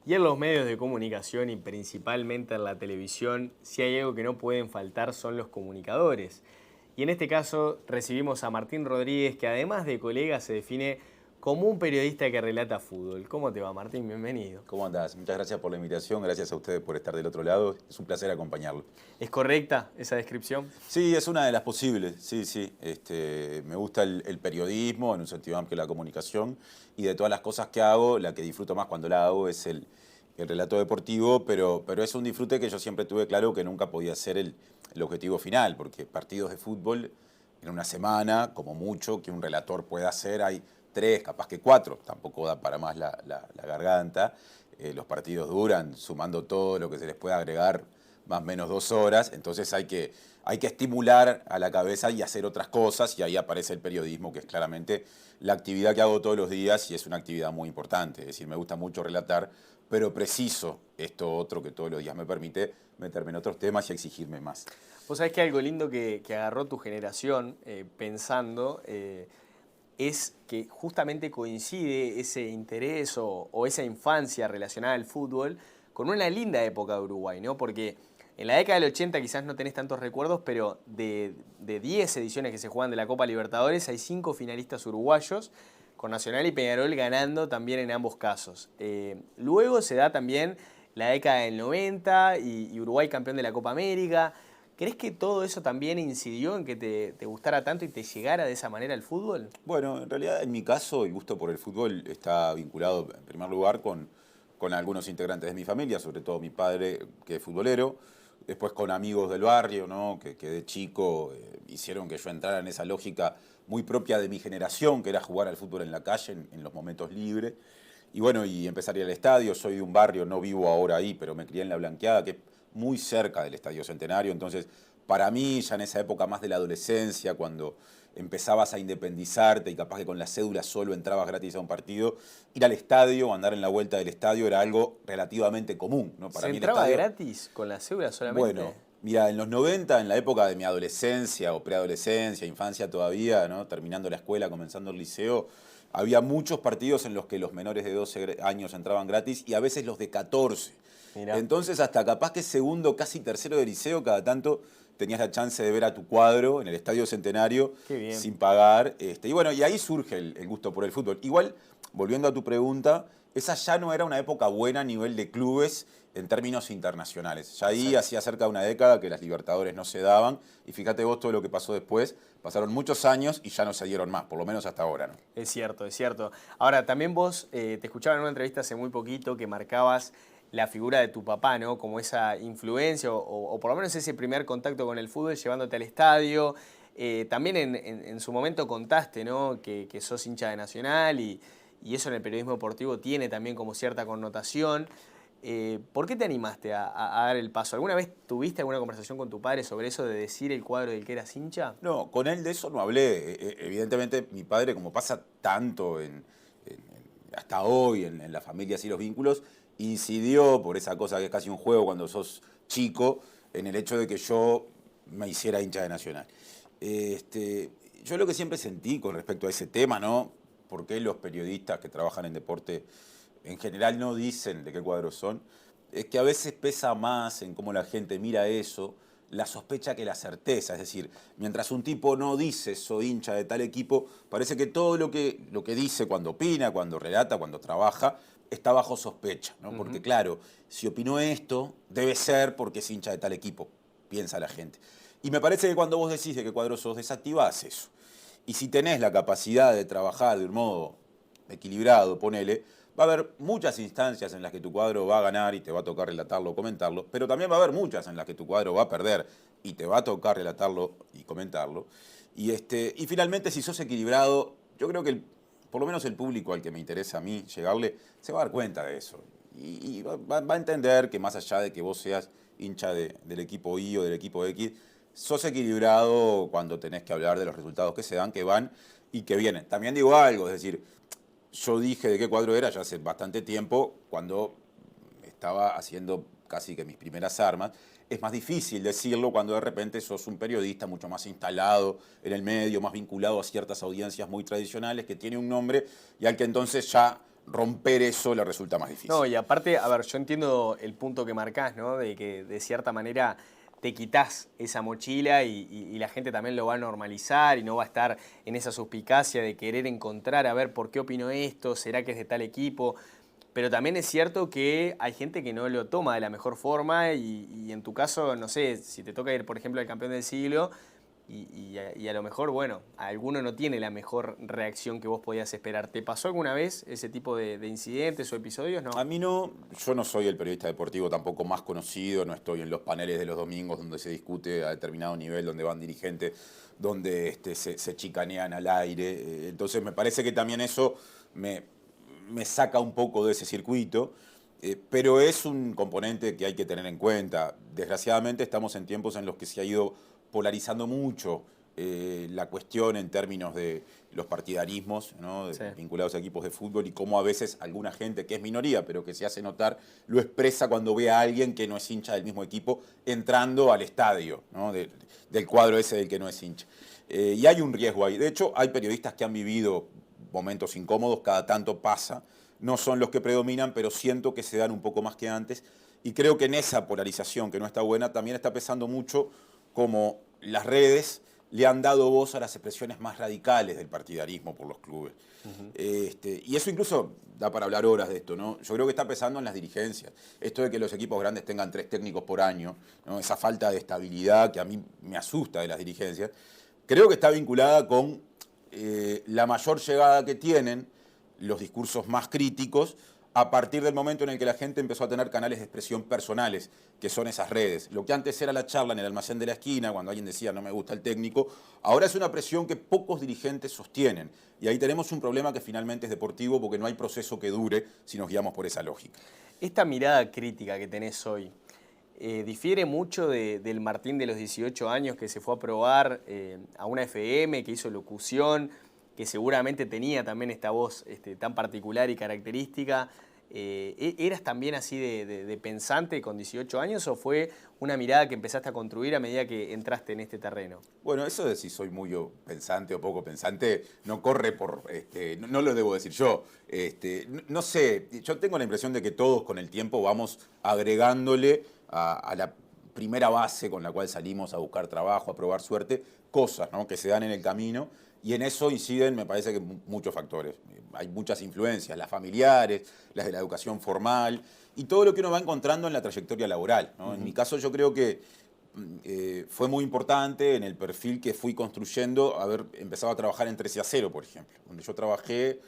Y en los medios de comunicación y principalmente en la televisión, si hay algo que no pueden faltar son los comunicadores. Y en este caso recibimos a Martín Rodríguez, que además de colega se define como un periodista que relata fútbol. ¿Cómo te va, Martín? Bienvenido. ¿Cómo andás? Muchas gracias por la invitación, gracias a ustedes por estar del otro lado. Es un placer acompañarlo. ¿Es correcta esa descripción? Sí, es una de las posibles, sí, sí. Me gusta el periodismo, en un sentido amplio la comunicación, y de todas las cosas que hago, la que disfruto más cuando la hago es el relato deportivo, pero es un disfrute que yo siempre tuve claro que nunca podía ser el objetivo final, porque partidos de fútbol en una semana, como mucho, que un relator pueda hacer, hay 3, capaz que 4, tampoco da para más la garganta. Los partidos duran, sumando todo lo que se les pueda agregar, más o menos 2 horas, entonces hay que estimular a la cabeza y hacer otras cosas, y ahí aparece el periodismo, que es claramente la actividad que hago todos los días y es una actividad muy importante. Es decir, me gusta mucho relatar, pero preciso esto otro que todos los días me permite meterme en otros temas y exigirme más. Vos sabés que algo lindo que agarró tu generación pensando es que justamente coincide ese interés o esa infancia relacionada al fútbol con una linda época de Uruguay, ¿no? Porque en la década del 80 quizás no tenés tantos recuerdos, pero de 10 ediciones que se juegan de la Copa Libertadores hay 5 finalistas uruguayos, con Nacional y Peñarol ganando también en ambos casos. Luego se da también la década del 90 y Uruguay campeón de la Copa América. ¿Crees que todo eso también incidió en que te gustara tanto y te llegara de esa manera el fútbol? Bueno, en realidad en mi caso el gusto por el fútbol está vinculado en primer lugar con algunos integrantes de mi familia, sobre todo mi padre que es futbolero, después con amigos del barrio, ¿no? que de chico hicieron que yo entrara en esa lógica muy propia de mi generación, que era jugar al fútbol en la calle, en los momentos libres. Y bueno, y empezar a ir al estadio, soy de un barrio, no vivo ahora ahí, pero me crié en La Blanqueada, que es muy cerca del Estadio Centenario, entonces para mí ya en esa época más de la adolescencia, cuando empezabas a independizarte y capaz que con la cédula solo entrabas gratis a un partido, ir al estadio, andar en la vuelta del estadio era algo relativamente común, ¿no? Para ¿Se mí el entraba estadio, gratis con la cédula solamente? bueno, mira, en los 90, en la época de mi adolescencia o preadolescencia, infancia todavía, ¿no? Terminando la escuela, comenzando el liceo, había muchos partidos en los que los menores de 12 años entraban gratis y a veces los de 14. Mirá, Entonces, hasta capaz que segundo, casi tercero de liceo, cada tanto tenías la chance de ver a tu cuadro en el Estadio Centenario qué bien. sin pagar. Y bueno, y ahí surge el gusto por el fútbol. Igual, volviendo a tu pregunta, esa ya no era una época buena a nivel de clubes en términos internacionales. Ya ahí Exacto. hacía cerca de una década que las Libertadores no se daban, y fíjate vos todo lo que pasó después. Pasaron muchos años y ya no se dieron más, por lo menos hasta ahora, ¿no? Es cierto, es cierto. Ahora, también vos te escuchaba en una entrevista hace muy poquito que marcabas la figura de tu papá, ¿no? Como esa influencia o por lo menos ese primer contacto con el fútbol llevándote al estadio. También en su momento contaste, ¿no? Que sos hincha de Nacional y eso en el periodismo deportivo tiene también como cierta connotación. ¿Por qué te animaste a dar el paso? ¿Alguna vez tuviste alguna conversación con tu padre sobre eso de decir el cuadro del que eras hincha? No, con él de eso no hablé. Evidentemente, mi padre, como pasa tanto hasta hoy en las familias y los vínculos, incidió por esa cosa que es casi un juego cuando sos chico, en el hecho de que yo me hiciera hincha de Nacional. Este, yo lo que siempre sentí con respecto a ese tema, ¿no? ¿Por qué los periodistas que trabajan en deporte en general no dicen de qué cuadros son? Es que a veces pesa más en cómo la gente mira eso la sospecha que la certeza. Es decir, mientras un tipo no dice soy hincha de tal equipo, parece que todo lo que dice cuando opina, cuando relata, cuando trabaja, está bajo sospecha, ¿no? Porque Ujú. claro, si opinó esto, debe ser porque es hincha de tal equipo, piensa la gente. Y me parece que cuando vos decís de qué cuadro sos, desactivás eso. Y si tenés la capacidad de trabajar de un modo equilibrado, ponele, va a haber muchas instancias en las que tu cuadro va a ganar y te va a tocar relatarlo o comentarlo, pero también va a haber muchas en las que tu cuadro va a perder y te va a tocar relatarlo y comentarlo. Y finalmente, si sos equilibrado, yo creo que por lo menos el público al que me interesa a mí llegarle, se va a dar cuenta de eso. Y va a entender que más allá de que vos seas hincha del equipo Y o del equipo X, sos equilibrado cuando tenés que hablar de los resultados que se dan, que van y que vienen. También digo algo, es decir, yo dije de qué cuadro era ya hace bastante tiempo, cuando estaba haciendo casi que mis primeras armas. Es más difícil decirlo cuando de repente sos un periodista mucho más instalado en el medio, más vinculado a ciertas audiencias muy tradicionales, que tiene un nombre y al que entonces ya romper eso le resulta más difícil. No, y aparte, a ver, yo entiendo el punto que marcás, ¿no? De que de cierta manera te quitas esa mochila y la gente también lo va a normalizar y no va a estar en esa suspicacia de querer encontrar, a ver, ¿por qué opino esto? ¿Será que es de tal equipo? Pero también es cierto que hay gente que no lo toma de la mejor forma y en tu caso, no sé, si te toca ir, por ejemplo, al campeón del siglo y a lo mejor, bueno, alguno no tiene la mejor reacción que vos podías esperar. ¿Te pasó alguna vez ese tipo de incidentes o episodios? No. A mí no, yo no soy el periodista deportivo tampoco más conocido, no estoy en los paneles de los domingos donde se discute a determinado nivel, donde van dirigentes, donde se chicanean al aire. Entonces me parece que también eso me saca un poco de ese circuito, pero es un componente que hay que tener en cuenta. Desgraciadamente estamos en tiempos en los que se ha ido polarizando mucho la cuestión en términos de los partidarismos, ¿no? Sí. Vinculados a equipos de fútbol y cómo a veces alguna gente, que es minoría, pero que se hace notar, lo expresa cuando ve a alguien que no es hincha del mismo equipo entrando al estadio, ¿no? Del cuadro ese del que no es hincha. Y hay un riesgo ahí. De hecho, hay periodistas que han vivido momentos incómodos, cada tanto pasa. No son los que predominan, pero siento que se dan un poco más que antes. Y creo que en esa polarización, que no está buena, también está pesando mucho como las redes le han dado voz a las expresiones más radicales del partidarismo por los clubes. Y eso incluso da para hablar horas de esto, ¿no? Yo creo que está pesando en las dirigencias. Esto de que los equipos grandes tengan 3 técnicos por año, ¿no? Esa falta de estabilidad que a mí me asusta de las dirigencias, creo que está vinculada con la mayor llegada que tienen los discursos más críticos a partir del momento en el que la gente empezó a tener canales de expresión personales, que son esas redes. Lo que antes era la charla en el almacén de la esquina, cuando alguien decía no me gusta el técnico, ahora es una presión que pocos dirigentes sostienen. Y ahí tenemos un problema que finalmente es deportivo porque no hay proceso que dure si nos guiamos por esa lógica. Esta mirada crítica que tenés hoy, difiere mucho del Martín de los 18 años que se fue a probar a una FM, que hizo locución, que seguramente tenía también esta voz tan particular y característica. ¿Eras también así de pensante con 18 años o fue una mirada que empezaste a construir a medida que entraste en este terreno? Bueno, eso de si soy muy pensante o poco pensante no corre por... no lo debo decir yo. No sé, yo tengo la impresión de que todos con el tiempo vamos agregándole a la primera base con la cual salimos a buscar trabajo, a probar suerte, cosas, ¿no? Que se dan en el camino. Y en eso inciden, me parece que muchos factores. Hay muchas influencias, las familiares, las de la educación formal y todo lo que uno va encontrando en la trayectoria laboral, ¿no? En mi caso yo creo que fue muy importante en el perfil que fui construyendo haber empezado a trabajar en 13 a 0, por ejemplo, donde yo trabajé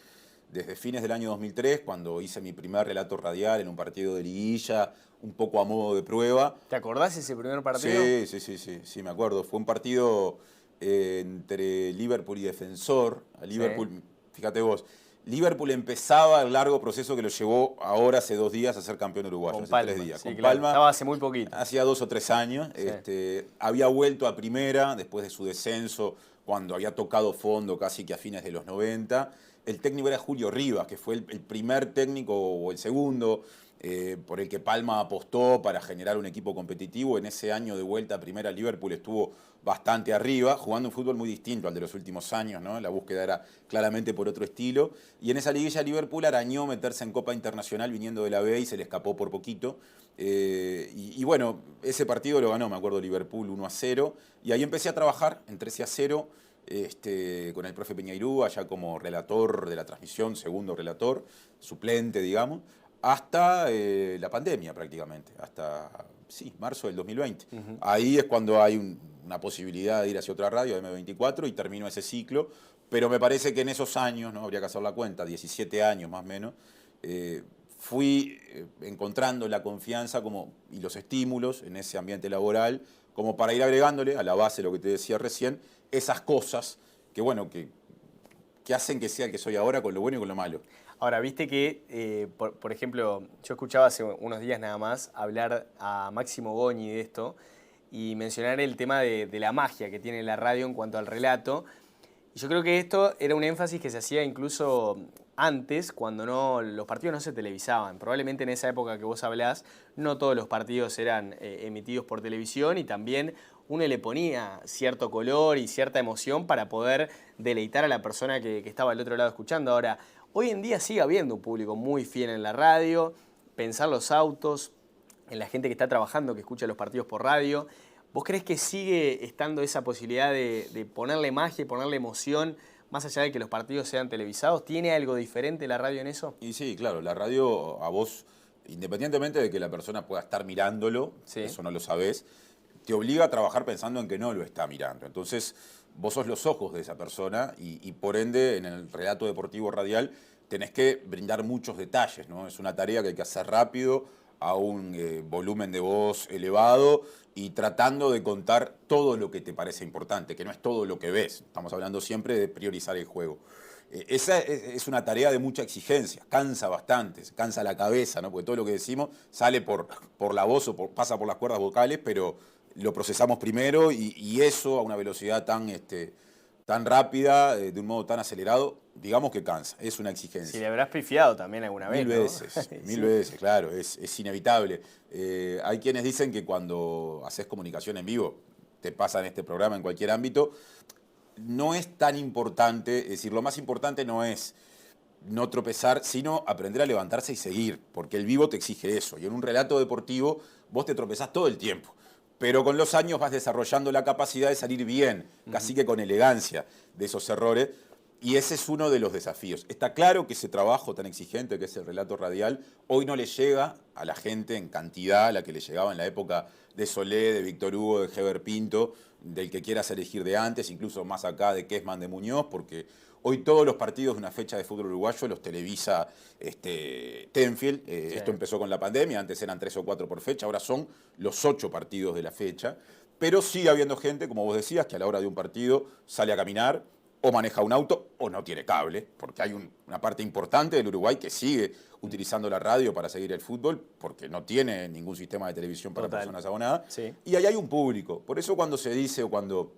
desde fines del año 2003, cuando hice mi primer relato radial en un partido de liguilla, un poco a modo de prueba. ¿Te acordás ese primer partido? Sí, me acuerdo. Fue un partido entre Liverpool y Defensor. A Liverpool, sí. Fíjate vos, Liverpool empezaba el largo proceso que lo llevó ahora hace 2 días a ser campeón uruguayo, hace 3 días. Sí, con claro. Palma, estaba hace muy poquito. Hacía 2 o 3 años. Sí. Había vuelto a primera después de su descenso, cuando había tocado fondo casi que a fines de los 90. El técnico era Julio Rivas, que fue el primer técnico o el segundo por el que Palma apostó para generar un equipo competitivo. En ese año de vuelta a primera, Liverpool estuvo bastante arriba, jugando un fútbol muy distinto al de los últimos años, ¿no? La búsqueda era claramente por otro estilo. Y en esa liguilla Liverpool arañó meterse en Copa Internacional viniendo de la B y se le escapó por poquito. Y bueno, ese partido lo ganó, me acuerdo, Liverpool 1 a 0. Y ahí empecé a trabajar en 13 a 0. Con el profe Peñairú, allá como relator de la transmisión, segundo relator, suplente, digamos, hasta la pandemia prácticamente, hasta marzo del 2020. Ahí es cuando hay una posibilidad de ir hacia otra radio, M24, y termino ese ciclo, pero me parece que en esos años, ¿no? Habría que hacer la cuenta, 17 años más o menos, fui encontrando la confianza y los estímulos en ese ambiente laboral, como para ir agregándole a la base, lo que te decía recién, esas cosas que, bueno, que hacen que sea el que soy ahora, con lo bueno y con lo malo. Ahora, viste que, por ejemplo, yo escuchaba hace unos días nada más hablar a Máximo Goñi de esto y mencionar el tema de la magia que tiene la radio en cuanto al relato. Y yo creo que esto era un énfasis que se hacía incluso antes, cuando los partidos no se televisaban. Probablemente en esa época que vos hablás, no todos los partidos eran emitidos por televisión y también uno le ponía cierto color y cierta emoción para poder deleitar a la persona que estaba al otro lado escuchando. Ahora, Hoy en día sigue habiendo un público muy fiel en la radio, pensar los autos, en la gente que está trabajando, que escucha los partidos por radio. ¿Vos creés que sigue estando esa posibilidad de ponerle magia y ponerle emoción, más allá de que los partidos sean televisados? ¿Tiene algo diferente la radio en eso? Y sí, claro, la radio a vos, independientemente de que la persona pueda estar mirándolo, Sí. eso no lo sabés, te obliga a trabajar pensando en que no lo está mirando. Entonces, vos sos los ojos de esa persona y por ende, en el relato deportivo radial, tenés que brindar muchos detalles, ¿no? Es una tarea que hay que hacer rápido, a un volumen de voz elevado y tratando de contar todo lo que te parece importante, que no es todo lo que ves. Estamos hablando siempre de priorizar el juego. Esa es una tarea de mucha exigencia, cansa bastante, cansa la cabeza, ¿no? Porque todo lo que decimos sale por la voz o pasa por las cuerdas vocales, pero lo procesamos primero y eso a una velocidad tan rápida, de un modo tan acelerado, digamos que cansa, es una exigencia. Si le habrás pifiado también alguna vez, Mil ¿no? veces, mil Sí. veces, claro, es inevitable. Hay quienes dicen que cuando haces comunicación en vivo, te pasa en este programa, en cualquier ámbito, no es tan importante, es decir, lo más importante no es no tropezar, sino aprender a levantarse y seguir, porque el vivo te exige eso. Y en un relato deportivo vos te tropezás todo el tiempo, pero con los años vas desarrollando la capacidad de salir bien, casi que con elegancia de esos errores, y ese es uno de los desafíos. Está claro que ese trabajo tan exigente que es el relato radial, hoy no le llega a la gente en cantidad a la que le llegaba en la época de Solé, de Víctor Hugo, de Heber Pinto, del que quieras elegir de antes, incluso más acá de Kessman de Muñoz, porque hoy todos los partidos de una fecha de fútbol uruguayo los televisa Tenfield. Sí. Esto empezó con la pandemia, antes eran 3 o 4 por fecha, ahora son los 8 partidos de la fecha. Pero sigue habiendo gente, como vos decías, que a la hora de un partido sale a caminar, o maneja un auto, o no tiene cable, porque hay una parte importante del Uruguay que sigue utilizando la radio para seguir el fútbol, porque no tiene ningún sistema de televisión para Total. personas abonadas. Sí. Y ahí hay un público. Por eso cuando se dice, o cuando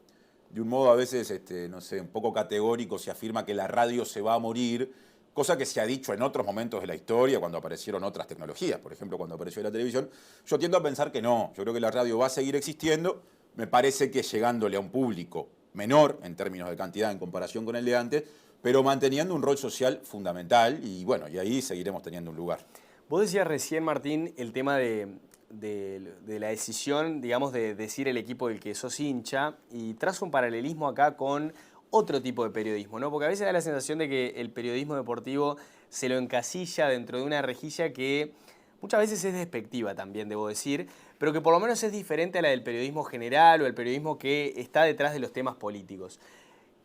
de un modo a veces, no sé, un poco categórico se afirma que la radio se va a morir, cosa que se ha dicho en otros momentos de la historia, cuando aparecieron otras tecnologías, por ejemplo, cuando apareció la televisión, yo tiendo a pensar que no. Yo creo que la radio va a seguir existiendo, me parece que llegándole a un público menor en términos de cantidad en comparación con el de antes, pero manteniendo un rol social fundamental y bueno, y ahí seguiremos teniendo un lugar. Vos decías recién, Martín, el tema de la decisión, digamos, de decir el equipo del que sos hincha, y trazo un paralelismo acá con otro tipo de periodismo, ¿no? Porque a veces da la sensación de que el periodismo deportivo se lo encasilla dentro de una rejilla que muchas veces es despectiva también, debo decir, pero que por lo menos es diferente a la del periodismo general o el periodismo que está detrás de los temas políticos.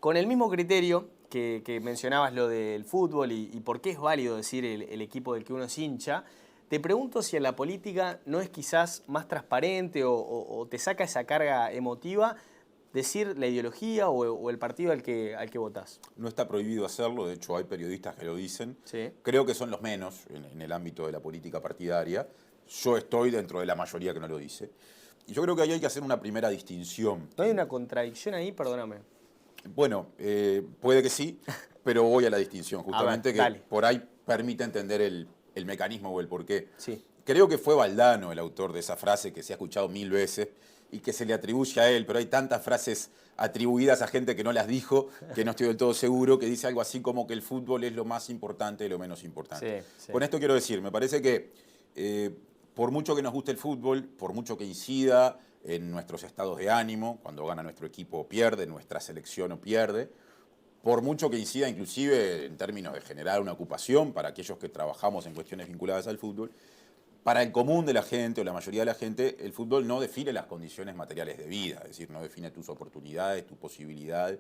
Con el mismo criterio que mencionabas lo del fútbol y por qué es válido decir el equipo del que uno es hincha, te pregunto si en la política no es quizás más transparente o te saca esa carga emotiva decir la ideología o el partido al que votás. No está prohibido hacerlo, de hecho hay periodistas que lo dicen. Sí. Creo que son los menos en el ámbito de la política partidaria. Yo estoy dentro de la mayoría que no lo dice. Y yo creo que ahí hay que hacer una primera distinción. ¿No hay una contradicción ahí? Perdóname. Bueno, puede que sí, pero voy a la distinción, justamente que dale. por ahí permite entender el mecanismo o el porqué. Sí. Creo que fue Valdano el autor de esa frase que se ha escuchado 1000 veces y que se le atribuye a él, pero hay tantas frases atribuidas a gente que no las dijo, que no estoy del todo seguro, que dice algo así como que el fútbol es lo más importante de lo menos importante. Sí. Con esto quiero decir, me parece que por mucho que nos guste el fútbol, por mucho que incida en nuestros estados de ánimo, cuando gana nuestro equipo o pierde, nuestra selección o pierde, por mucho que incida inclusive en términos de generar una ocupación para aquellos que trabajamos en cuestiones vinculadas al fútbol, para el común de la gente o la mayoría de la gente, el fútbol no define las condiciones materiales de vida, es decir, no define tus oportunidades, tus posibilidades,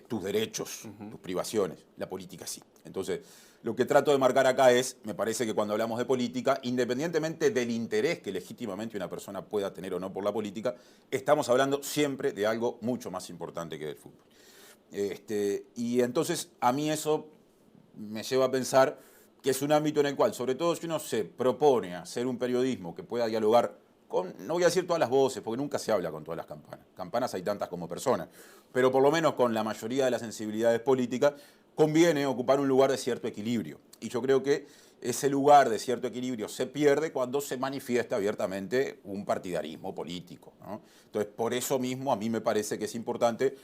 tus derechos, tus privaciones. La política sí. Entonces, lo que trato de marcar acá es, me parece que cuando hablamos de política, independientemente del interés que legítimamente una persona pueda tener o no por la política, estamos hablando siempre de algo mucho más importante que del fútbol. Y entonces a mí eso me lleva a pensar que es un ámbito en el cual, sobre todo si uno se propone hacer un periodismo que pueda dialogar con, no voy a decir todas las voces, porque nunca se habla con todas las campanas. Campanas hay tantas como personas, pero por lo menos con la mayoría de las sensibilidades políticas, conviene ocupar un lugar de cierto equilibrio. Y yo creo que ese lugar de cierto equilibrio se pierde cuando se manifiesta abiertamente un partidarismo político, ¿no? Entonces, por eso mismo a mí me parece que es importante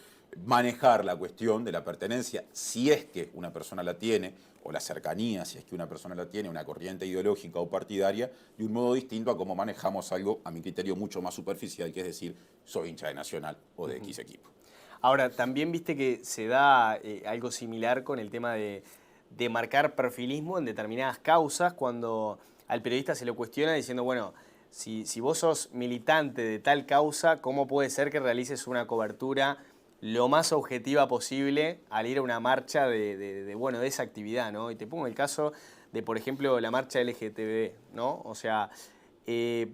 manejar la cuestión de la pertenencia, si es que una persona la tiene, o la cercanía, si es que una persona la tiene, una corriente ideológica o partidaria, de un modo distinto a cómo manejamos algo, a mi criterio, mucho más superficial, que es decir, soy hincha de Nacional o de X equipo. Ahora, también viste que se da algo similar con el tema de marcar perfilismo en determinadas causas, cuando al periodista se lo cuestiona diciendo, bueno, si vos sos militante de tal causa, ¿cómo puede ser que realices una cobertura lo más objetiva posible al ir a una marcha bueno, de esa actividad, ¿no? Y te pongo el caso de, por ejemplo, la marcha LGTB, ¿no? O sea, eh,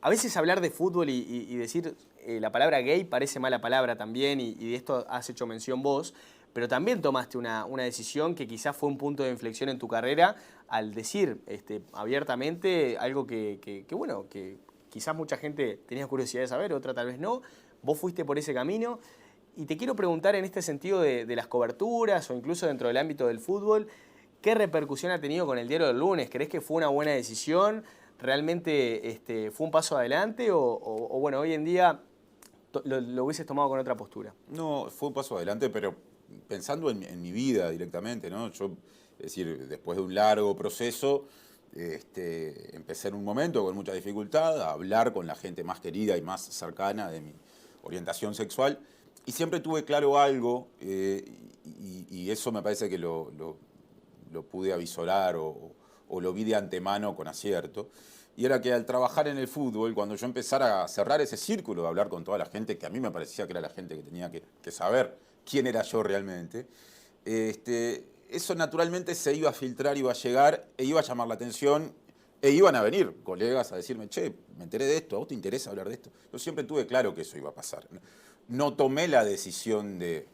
a veces hablar de fútbol y decir la palabra gay parece mala palabra también, y de esto has hecho mención vos, pero también tomaste una decisión que quizás fue un punto de inflexión en tu carrera al decir abiertamente algo bueno, que quizás mucha gente tenía curiosidad de saber, otra tal vez no. Vos fuiste por ese camino. Y te quiero preguntar en este sentido de las coberturas o incluso dentro del ámbito del fútbol, ¿qué repercusión ha tenido con el diario del lunes? ¿Crees que fue una buena decisión? ¿Realmente fue un paso adelante? O bueno, hoy en día lo hubieses tomado con otra postura? No, fue un paso adelante, pero pensando en mi vida directamente, ¿no? Yo, es decir, después de un largo proceso, empecé en un momento con mucha dificultad a hablar con la gente más querida y más cercana de mi orientación sexual, y siempre tuve claro algo, y eso me parece que lo pude avisorar o lo vi de antemano con acierto, y era que al trabajar en el fútbol, cuando yo empezara a cerrar ese círculo de hablar con toda la gente, que a mí me parecía que era la gente que tenía que saber quién era yo realmente, eso naturalmente se iba a filtrar, iba a llegar e iba a llamar la atención, e iban a venir colegas a decirme, che, me enteré de esto, ¿a vos te interesa hablar de esto? Yo siempre tuve claro que eso iba a pasar. No tomé la decisión de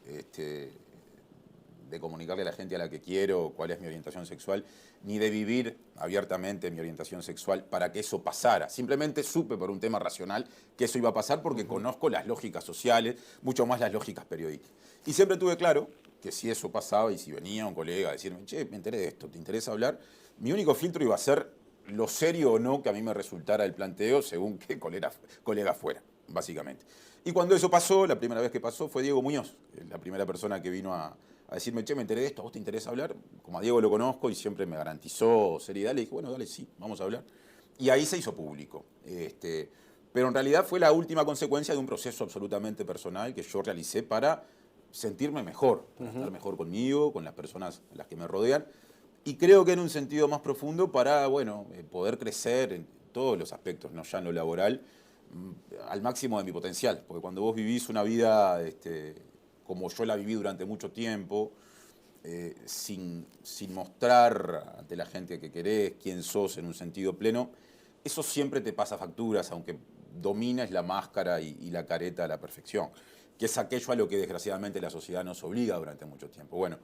comunicarle a la gente a la que quiero cuál es mi orientación sexual, ni de vivir abiertamente mi orientación sexual para que eso pasara. Simplemente supe por un tema racional que eso iba a pasar porque conozco las lógicas sociales, mucho más las lógicas periodísticas. Y siempre tuve claro que si eso pasaba y si venía un colega a decirme, che, me enteré de esto, ¿te interesa hablar? Mi único filtro iba a ser lo serio o no que a mí me resultara el planteo según qué colega fuera, básicamente. Y cuando eso pasó, la primera vez que pasó fue Diego Muñoz, la primera persona que vino a decirme, che, me enteré de esto, ¿a vos te interesa hablar? Como a Diego lo conozco y siempre me garantizó seriedad, le dije, bueno, dale, sí, vamos a hablar. Y ahí se hizo público. Pero en realidad fue la última consecuencia de un proceso absolutamente personal que yo realicé para sentirme mejor, para estar mejor conmigo, con las personas a las que me rodean. Y creo que en un sentido más profundo para, bueno, poder crecer en todos los aspectos, no ya en lo laboral, al máximo de mi potencial. Porque cuando vos vivís una vida como yo la viví durante mucho tiempo, sin mostrar ante la gente que querés, quién sos en un sentido pleno, eso siempre te pasa facturas, aunque domines la máscara y la careta a la perfección, que es aquello a lo que desgraciadamente la sociedad nos obliga durante mucho tiempo. Bueno,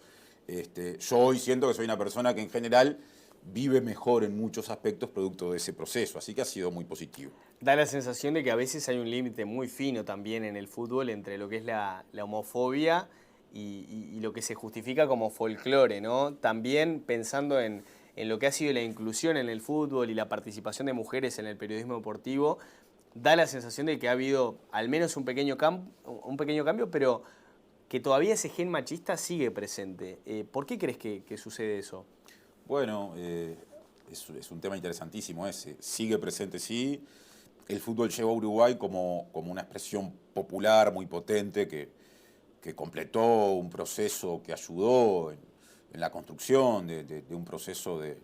yo hoy siento que soy una persona que en general vive mejor en muchos aspectos producto de ese proceso, así que ha sido muy positivo. Da la sensación de que a veces hay un límite muy fino también en el fútbol entre lo que es la homofobia y lo que se justifica como folclore, ¿no? También pensando en lo que ha sido la inclusión en el fútbol y la participación de mujeres en el periodismo deportivo, da la sensación de que ha habido al menos un pequeño cambio, pero que todavía ese gen machista sigue presente. ¿Por qué crees que sucede eso? Bueno, es un tema interesantísimo ese. Sigue presente, sí. El fútbol llegó a Uruguay como una expresión popular muy potente que completó un proceso que ayudó en la construcción de un proceso de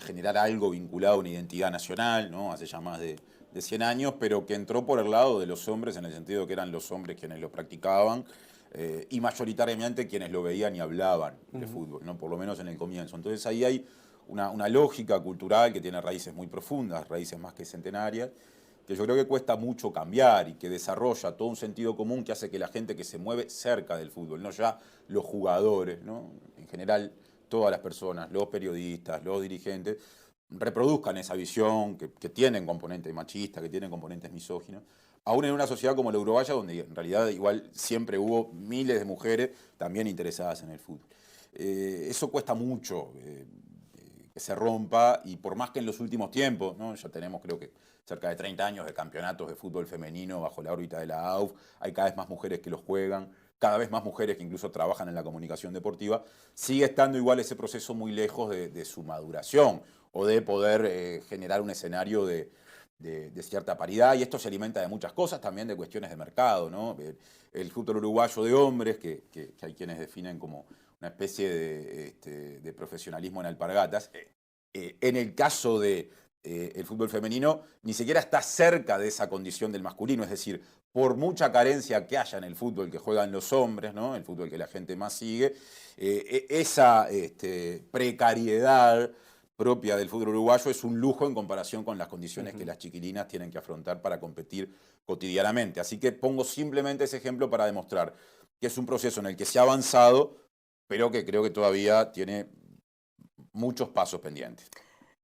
generar algo vinculado a una identidad nacional, ¿no? Hace ya más de 100 años, pero que entró por el lado de los hombres en el sentido que eran los hombres quienes lo practicaban y mayoritariamente quienes lo veían y hablaban de fútbol, ¿no? Por lo menos en el comienzo. Entonces ahí hay una lógica cultural que tiene raíces muy profundas, raíces más que centenarias, que yo creo que cuesta mucho cambiar y que desarrolla todo un sentido común que hace que la gente que se mueve cerca del fútbol, no ya los jugadores, ¿no? En general todas las personas, los periodistas, los dirigentes, reproduzcan esa visión que tienen componentes machistas, que tienen componentes misóginos, aún en una sociedad como la uruguaya, donde en realidad igual siempre hubo miles de mujeres también interesadas en el fútbol. Eso cuesta mucho que se rompa, y por más que en los últimos tiempos, ¿no? Ya tenemos creo que cerca de 30 años de campeonatos de fútbol femenino bajo la órbita de la AUF, hay cada vez más mujeres que los juegan, cada vez más mujeres que incluso trabajan en la comunicación deportiva, sigue estando igual ese proceso muy lejos de su maduración o de poder generar un escenario de cierta paridad, y esto se alimenta de muchas cosas, también de cuestiones de mercado, ¿no? El fútbol uruguayo de hombres, que hay quienes definen como una especie de profesionalismo en alpargatas. En el caso de el fútbol femenino, ni siquiera está cerca de esa condición del masculino, es decir, por mucha carencia que haya en el fútbol que juegan los hombres, ¿no? El fútbol que la gente más sigue, esa precariedad propia del fútbol uruguayo es un lujo en comparación con las condiciones que las chiquilinas tienen que afrontar para competir cotidianamente. Así que pongo simplemente ese ejemplo para demostrar que es un proceso en el que se ha avanzado, pero que creo que todavía tiene muchos pasos pendientes.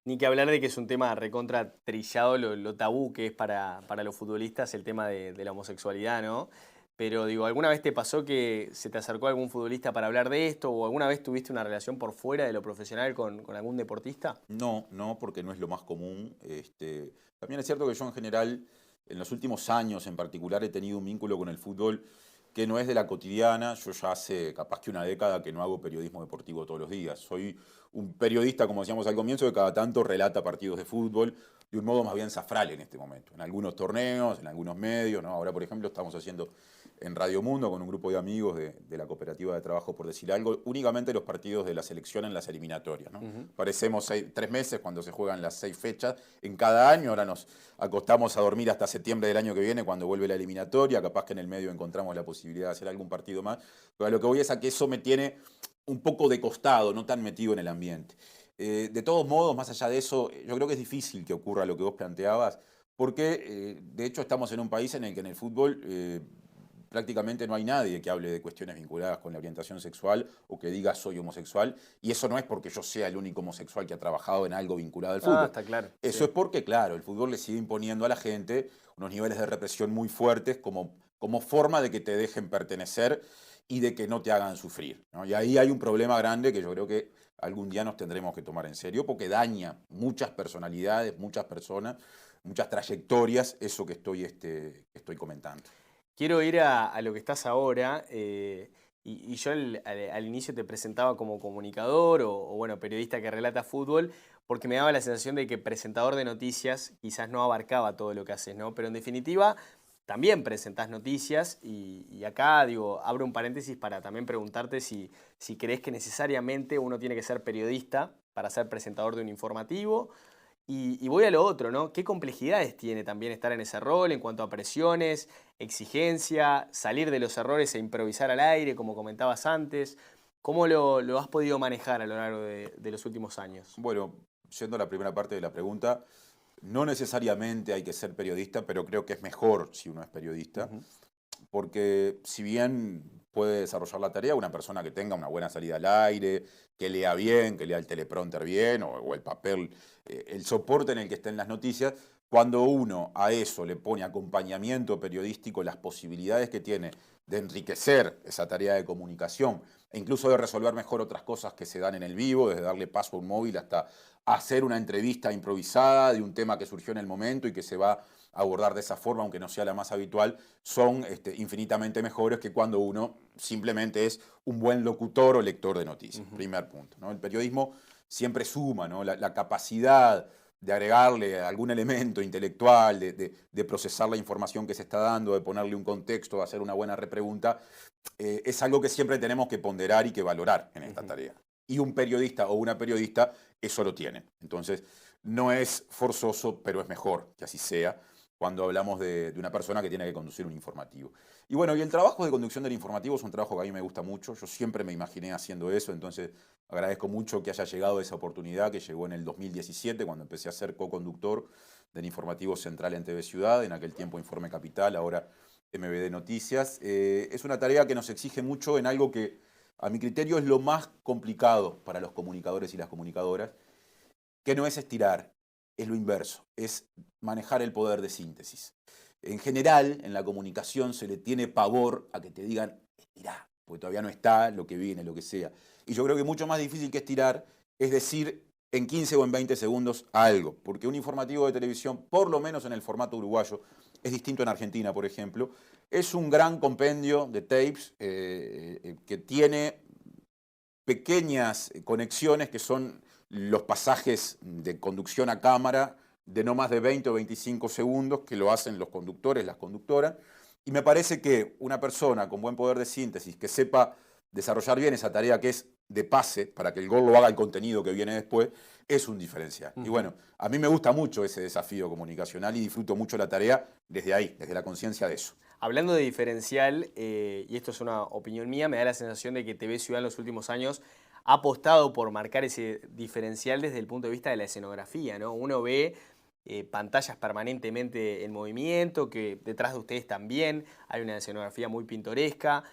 Ni que hablar de que es un tema recontra trillado, lo tabú que es para los futbolistas el tema de la homosexualidad, ¿no? Pero digo, ¿alguna vez te pasó que se te acercó algún futbolista para hablar de esto? ¿O alguna vez tuviste una relación por fuera de lo profesional con algún deportista? No, no, porque no es lo más común. También es cierto que yo en general, en los últimos años en particular, he tenido un vínculo con el fútbol que no es de la cotidiana. Yo ya hace capaz que una década que no hago periodismo deportivo todos los días. Soy un periodista, como decíamos al comienzo, que cada tanto relata partidos de fútbol de un modo más bien zafral en este momento. En algunos torneos, en algunos medios, ¿no? Ahora, por ejemplo, estamos haciendo en Radio Mundo con un grupo de amigos de la cooperativa de trabajo, por decir algo, únicamente los partidos de la selección en las eliminatorias, ¿no? Parecemos 3 meses cuando se juegan las 6 fechas en cada año. Ahora nos acostamos a dormir hasta septiembre del año que viene cuando vuelve la eliminatoria. Capaz que en el medio encontramos la posibilidad de hacer algún partido más. Pero a lo que voy es a que eso me tiene un poco de costado, no tan metido en el ambiente. De todos modos, más allá de eso, yo creo que es difícil que ocurra lo que vos planteabas, porque de hecho estamos en un país en el que en el fútbol prácticamente no hay nadie que hable de cuestiones vinculadas con la orientación sexual o que diga soy homosexual, y eso no es porque yo sea el único homosexual que ha trabajado en algo vinculado al fútbol. Ah, está claro. Eso Sí. es porque, claro, el fútbol le sigue imponiendo a la gente unos niveles de represión muy fuertes como forma de que te dejen pertenecer y de que no te hagan sufrir, ¿no? Y ahí hay un problema grande que yo creo que algún día nos tendremos que tomar en serio, porque daña muchas personalidades, muchas personas, muchas trayectorias, eso que estoy comentando. Quiero ir a lo que estás ahora. Y yo al inicio te presentaba como comunicador o, bueno, periodista que relata fútbol, porque me daba la sensación de que presentador de noticias quizás no abarcaba todo lo que haces, ¿no? Pero en definitiva, también presentás noticias y acá, digo, abro un paréntesis para también preguntarte si crees que necesariamente uno tiene que ser periodista para ser presentador de un informativo. Y voy a lo otro, ¿no? ¿Qué complejidades tiene también estar en ese rol en cuanto a presiones, exigencia, salir de los errores e improvisar al aire, como comentabas antes? ¿Cómo lo has podido manejar a lo largo de los últimos años? Bueno, yendo a la primera parte de la pregunta, no necesariamente hay que ser periodista, pero creo que es mejor si uno es periodista, porque si bien puede desarrollar la tarea una persona que tenga una buena salida al aire, que lea bien, que lea el teleprompter bien o el papel, el soporte en el que estén las noticias, cuando uno a eso le pone acompañamiento periodístico, las posibilidades que tiene de enriquecer esa tarea de comunicación e incluso de resolver mejor otras cosas que se dan en el vivo, desde darle paso a un móvil hasta hacer una entrevista improvisada de un tema que surgió en el momento y que se va a abordar de esa forma, aunque no sea la más habitual, son infinitamente mejores que cuando uno simplemente es un buen locutor o lector de noticias. Primer punto, ¿no? El periodismo siempre suma, ¿no? La capacidad de agregarle algún elemento intelectual, de procesar la información que se está dando, de ponerle un contexto, de hacer una buena repregunta, es algo que siempre tenemos que ponderar y que valorar en esta tarea. Y un periodista o una periodista eso lo tiene. Entonces, no es forzoso, pero es mejor que así sea cuando hablamos de una persona que tiene que conducir un informativo. Y bueno, y el trabajo de conducción del informativo es un trabajo que a mí me gusta mucho. Yo siempre me imaginé haciendo eso, entonces agradezco mucho que haya llegado esa oportunidad, que llegó en el 2017, cuando empecé a ser co-conductor del informativo central en TV Ciudad, en aquel tiempo Informe Capital, ahora MBD Noticias. Es una tarea que nos exige mucho en algo que, a mi criterio, es lo más complicado para los comunicadores y las comunicadoras, que no es estirar, es lo inverso, es manejar el poder de síntesis. En general, en la comunicación se le tiene pavor a que te digan estirá, porque todavía no está lo que viene, lo que sea. Y yo creo que mucho más difícil que estirar es decir en 15 o en 20 segundos algo, porque un informativo de televisión, por lo menos en el formato uruguayo, es distinto en Argentina, por ejemplo, es un gran compendio de tapes que tiene pequeñas conexiones que son los pasajes de conducción a cámara de no más de 20 o 25 segundos que lo hacen los conductores, las conductoras, y me parece que una persona con buen poder de síntesis que sepa desarrollar bien esa tarea que es de pase, para que el gol lo haga el contenido que viene después, es un diferencial. Y bueno, a mí me gusta mucho ese desafío comunicacional y disfruto mucho la tarea desde ahí, desde la conciencia de eso. Hablando de diferencial, y esto es una opinión mía, me da la sensación de que TV Ciudad en los últimos años ha apostado por marcar ese diferencial desde el punto de vista de la escenografía, ¿no? Uno ve pantallas permanentemente en movimiento, que detrás de ustedes también hay una escenografía muy pintoresca.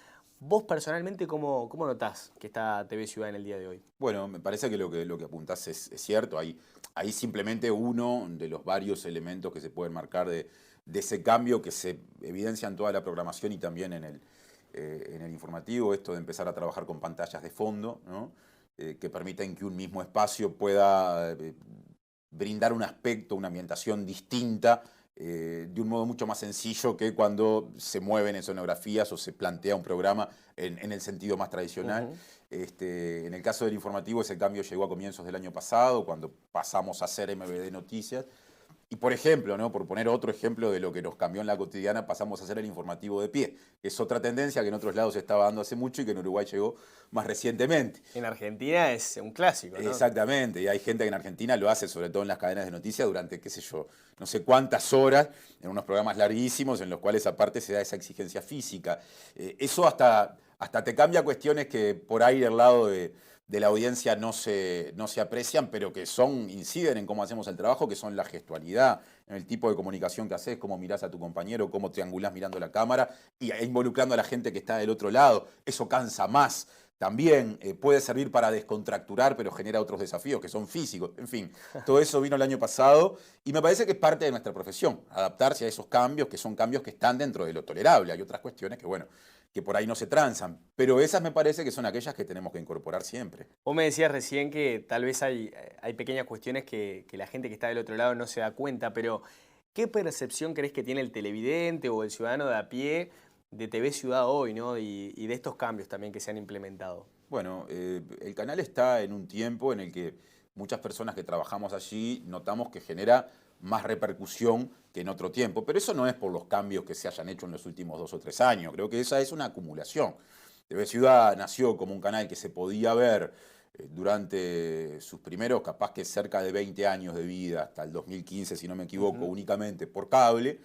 ¿Vos personalmente cómo notás que está TV Ciudad en el día de hoy? Bueno, me parece que lo que apuntás es cierto. Hay simplemente uno de los varios elementos que se pueden marcar de ese cambio que se evidencia en toda la programación y también en el informativo, esto de empezar a trabajar con pantallas de fondo, ¿no? Que permiten que un mismo espacio pueda brindar un aspecto, una ambientación distinta, de un modo mucho más sencillo que cuando se mueven escenografías o se plantea un programa en el sentido más tradicional. En el caso del informativo, ese cambio llegó a comienzos del año pasado, cuando pasamos a hacer MBD Noticias. Y por ejemplo, ¿no? Por poner otro ejemplo de lo que nos cambió en la cotidiana, pasamos a hacer el informativo de pie, que es otra tendencia que en otros lados se estaba dando hace mucho y que en Uruguay llegó más recientemente. En Argentina es un clásico, ¿no? Exactamente, y hay gente que en Argentina lo hace, sobre todo en las cadenas de noticias, durante, qué sé yo, no sé cuántas horas, en unos programas larguísimos, en los cuales aparte se da esa exigencia física. Eso hasta te cambia cuestiones que por ahí del lado de la audiencia no se aprecian, pero que inciden en cómo hacemos el trabajo, que son la gestualidad, en el tipo de comunicación que haces, cómo mirás a tu compañero, cómo triangulás mirando la cámara e involucrando a la gente que está del otro lado. Eso cansa más. También puede servir para descontracturar, pero genera otros desafíos que son físicos. En fin, todo eso vino el año pasado y me parece que es parte de nuestra profesión, adaptarse a esos cambios, que son cambios que están dentro de lo tolerable. Hay otras cuestiones que, bueno, que por ahí no se transan, pero esas me parece que son aquellas que tenemos que incorporar siempre. Vos me decías recién que tal vez hay pequeñas cuestiones que la gente que está del otro lado no se da cuenta, pero ¿qué percepción crees que tiene el televidente o el ciudadano de a pie de TV Ciudad hoy, ¿no? Y de estos cambios también que se han implementado? Bueno, el canal está en un tiempo en el que muchas personas que trabajamos allí notamos que genera más repercusión que en otro tiempo, pero eso no es por los cambios que se hayan hecho en los últimos 2 o 3 años, creo que esa es una acumulación. TV Ciudad nació como un canal que se podía ver durante sus primeros, capaz que cerca de 20 años de vida, hasta el 2015, si no me equivoco, únicamente por cable,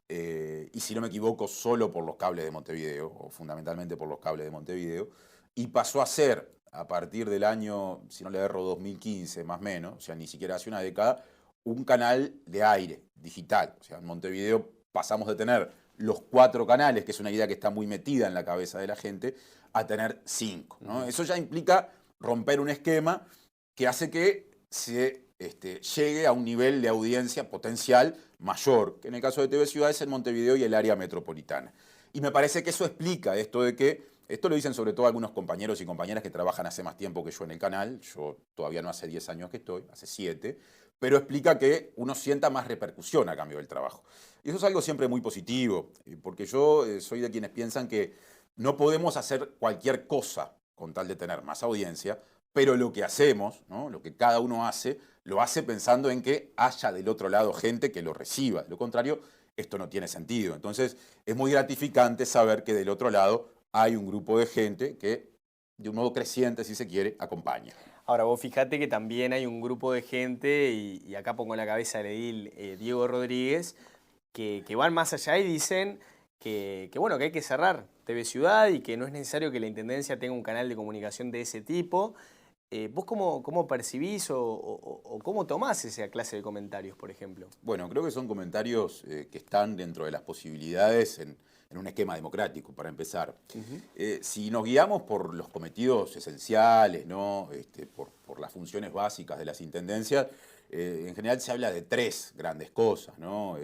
y si no me equivoco, solo por los cables de Montevideo, o fundamentalmente por los cables de Montevideo, y pasó a ser, a partir del año, si no le erro, 2015 más o menos, o sea, ni siquiera hace una década, un canal de aire, digital. O sea, en Montevideo pasamos de tener los 4 canales, que es una idea que está muy metida en la cabeza de la gente, a tener 5, ¿no? Eso ya implica romper un esquema que hace que se llegue a un nivel de audiencia potencial mayor, que en el caso de TV Ciudad es en Montevideo y el área metropolitana. Y me parece que eso explica esto de que, esto lo dicen sobre todo algunos compañeros y compañeras que trabajan hace más tiempo que yo en el canal, yo todavía no hace 10 años que estoy, hace 7, pero explica que uno sienta más repercusión a cambio del trabajo. Y eso es algo siempre muy positivo, porque yo soy de quienes piensan que no podemos hacer cualquier cosa con tal de tener más audiencia, pero lo que hacemos, ¿no? Lo que cada uno hace, lo hace pensando en que haya del otro lado gente que lo reciba. De lo contrario, esto no tiene sentido. Entonces, es muy gratificante saber que del otro lado hay un grupo de gente que, de un modo creciente, si se quiere, acompaña. Ahora, vos fijate que también hay un grupo de gente, y acá pongo en la cabeza del edil Diego Rodríguez, que van más allá y dicen bueno, que hay que cerrar TV Ciudad y que no es necesario que la Intendencia tenga un canal de comunicación de ese tipo. ¿Vos cómo percibís o cómo tomás esa clase de comentarios, por ejemplo? Bueno, creo que son comentarios que están dentro de las posibilidades en un esquema democrático, para empezar. Si nos guiamos por los cometidos esenciales, ¿no? Por las funciones básicas de las intendencias, en general se habla de 3 grandes cosas, ¿no?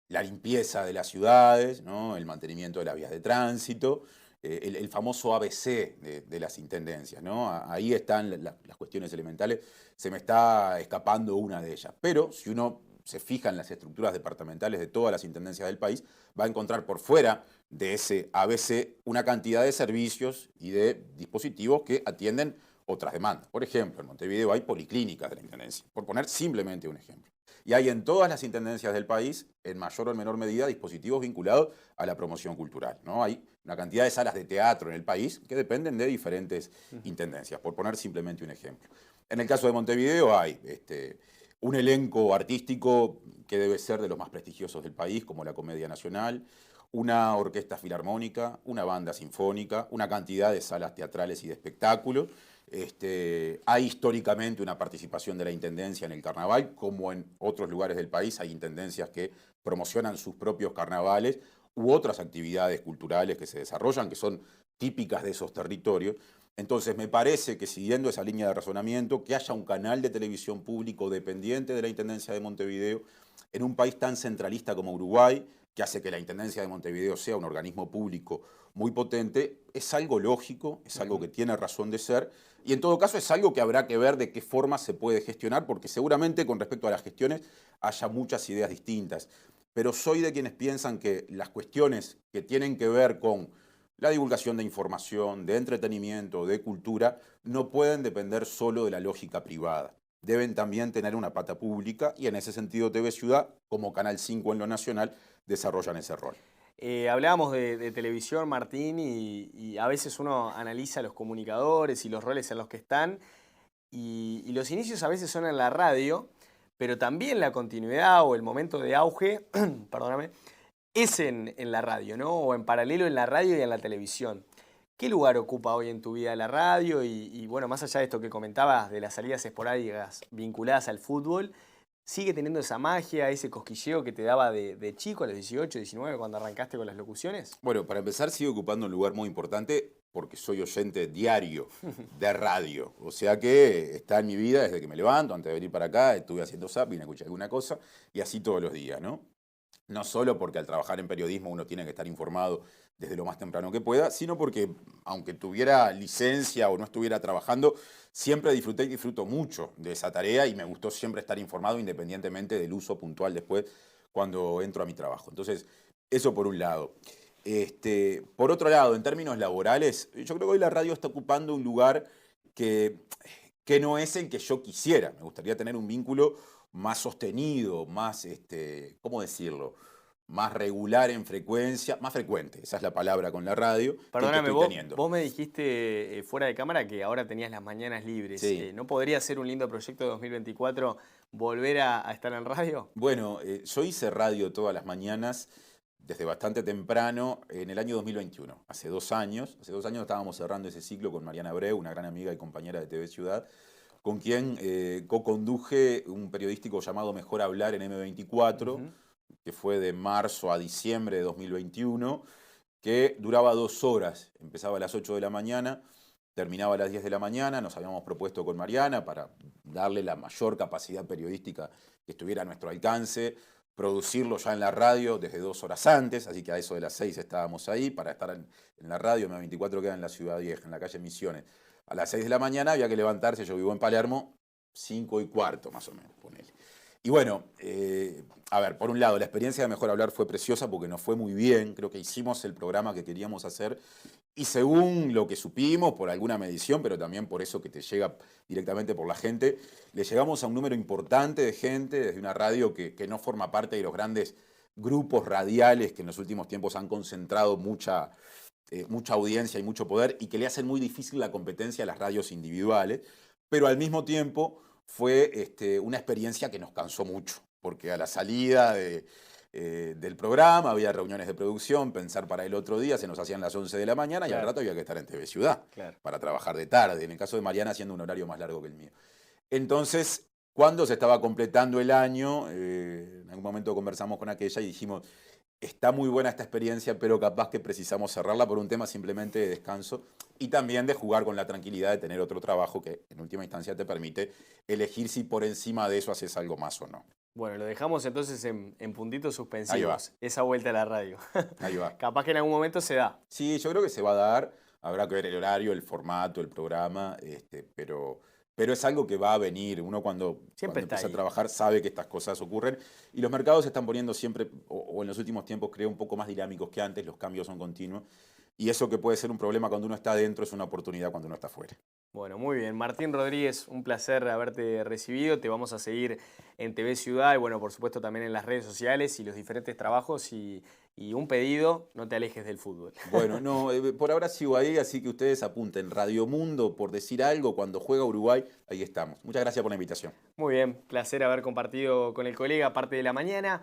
La limpieza de las ciudades, ¿no? El mantenimiento de las vías de tránsito el famoso ABC de las intendencias, ¿no? Ahí están las cuestiones elementales. Se me está escapando una de ellas. Pero si uno se fija en las estructuras departamentales de todas las intendencias del país, va a encontrar por fuera de ese ABC una cantidad de servicios y de dispositivos que atienden otras demandas. Por ejemplo, en Montevideo hay policlínicas de la intendencia, por poner simplemente un ejemplo. Y hay en todas las intendencias del país, en mayor o menor medida, dispositivos vinculados a la promoción cultural, ¿no? Hay una cantidad de salas de teatro en el país que dependen de diferentes intendencias, por poner simplemente un ejemplo. En el caso de Montevideo hay un elenco artístico que debe ser de los más prestigiosos del país, como la Comedia Nacional, una orquesta filarmónica, una banda sinfónica, una cantidad de salas teatrales y de espectáculos. Hay históricamente una participación de la Intendencia en el carnaval, como en otros lugares del país hay intendencias que promocionan sus propios carnavales u otras actividades culturales que se desarrollan, que son típicas de esos territorios. Entonces me parece que siguiendo esa línea de razonamiento, que haya un canal de televisión público dependiente de la Intendencia de Montevideo, en un país tan centralista como Uruguay, que hace que la Intendencia de Montevideo sea un organismo público muy potente, es algo lógico, es algo que tiene razón de ser, y en todo caso es algo que habrá que ver de qué forma se puede gestionar, porque seguramente con respecto a las gestiones haya muchas ideas distintas. Pero soy de quienes piensan que las cuestiones que tienen que ver con la divulgación de información, de entretenimiento, de cultura, no pueden depender solo de la lógica privada. Deben también tener una pata pública y en ese sentido TV Ciudad, como Canal 5 en lo nacional, desarrollan ese rol. Hablábamos de televisión, Martín, y a veces uno analiza los comunicadores y los roles en los que están, y los inicios a veces son en la radio, pero también la continuidad o el momento de auge, perdóname, es en la radio, ¿no? O en paralelo en la radio y en la televisión. ¿Qué lugar ocupa hoy en tu vida la radio? Y bueno, más allá de esto que comentabas de las salidas esporádicas vinculadas al fútbol, ¿sigue teniendo esa magia, ese cosquilleo que te daba de chico a los 18, 19, cuando arrancaste con las locuciones? Bueno, para empezar sigue ocupando un lugar muy importante porque soy oyente diario de radio. O sea que está en mi vida desde que me levanto, antes de venir para acá, estuve haciendo zapping, escuché alguna cosa, y así todos los días, ¿no? No solo porque al trabajar en periodismo uno tiene que estar informado desde lo más temprano que pueda, sino porque aunque tuviera licencia o no estuviera trabajando, siempre disfruté y disfruto mucho de esa tarea y me gustó siempre estar informado independientemente del uso puntual después cuando entro a mi trabajo. Entonces, eso por un lado. Por otro lado, en términos laborales, yo creo que hoy la radio está ocupando un lugar que, que no es el que yo quisiera. Me gustaría tener un vínculo más sostenido, más, ¿cómo decirlo? Más regular en frecuencia, más frecuente, esa es la palabra con la radio, que el que Perdóname, estoy teniendo. vos me dijiste fuera de cámara que ahora tenías las mañanas libres. Sí. ¿No podría ser un lindo proyecto de 2024 volver a estar en radio? Bueno, yo hice radio todas las mañanas desde bastante temprano en el año 2021, hace 2 años. Hace 2 años estábamos cerrando ese ciclo con Mariana Abreu, una gran amiga y compañera de TV Ciudad, con quien co-conduje un periodístico llamado Mejor Hablar en M24, que fue de marzo a diciembre de 2021, que duraba 2 horas. Empezaba a las 8 de la mañana, terminaba a las 10 de la mañana. Nos habíamos propuesto con Mariana para darle la mayor capacidad periodística que estuviera a nuestro alcance, producirlo ya en la radio desde 2 horas antes, así que a eso de las 6 estábamos ahí para estar en la radio. M24 queda en la Ciudad Vieja, en la calle Misiones. A las 6 de la mañana había que levantarse, yo vivo en Palermo, 5:15 más o menos, ponele. Y bueno, a ver, por un lado, la experiencia de Mejor Hablar fue preciosa porque nos fue muy bien, creo que hicimos el programa que queríamos hacer y según lo que supimos, por alguna medición, pero también por eso que te llega directamente por la gente, le llegamos a un número importante de gente desde una radio que no forma parte de los grandes grupos radiales que en los últimos tiempos han concentrado mucha audiencia y mucho poder y que le hacen muy difícil la competencia a las radios individuales, pero al mismo tiempo fue una experiencia que nos cansó mucho, porque a la salida del programa había reuniones de producción, pensar para el otro día, se nos hacían las 11 de la mañana y al rato había que estar en TV Ciudad para trabajar de tarde, en el caso de Mariana haciendo un horario más largo que el mío. Entonces, cuando se estaba completando el año, en algún momento conversamos con aquella y dijimos, está muy buena esta experiencia, pero capaz que precisamos cerrarla por un tema simplemente de descanso y también de jugar con la tranquilidad de tener otro trabajo que en última instancia te permite elegir si por encima de eso haces algo más o no. Bueno, lo dejamos entonces en puntitos Ahí va, suspensivos, esa vuelta a la radio. ahí va. Capaz que en algún momento se da. Sí, yo creo que se va a dar. Habrá que ver el horario, el formato, el programa, pero es algo que va a venir. Uno Siempre cuando está empieza a ahí. trabajar sabe que estas cosas ocurren y los mercados se están poniendo siempre, o en los últimos tiempos creo, un poco más dinámicos que antes, los cambios son continuos y eso que puede ser un problema cuando uno está adentro es una oportunidad cuando uno está afuera. Bueno, muy bien. Martín Rodríguez, un placer haberte recibido. Te vamos a seguir en TV Ciudad y bueno, por supuesto también en las redes sociales y los diferentes trabajos y un pedido, no te alejes del fútbol. Bueno, no, por ahora sigo ahí, así que ustedes apunten. Radio Mundo, por decir algo, cuando juega Uruguay, ahí estamos. Muchas gracias por la invitación. Muy bien, placer haber compartido con el colega parte de la mañana.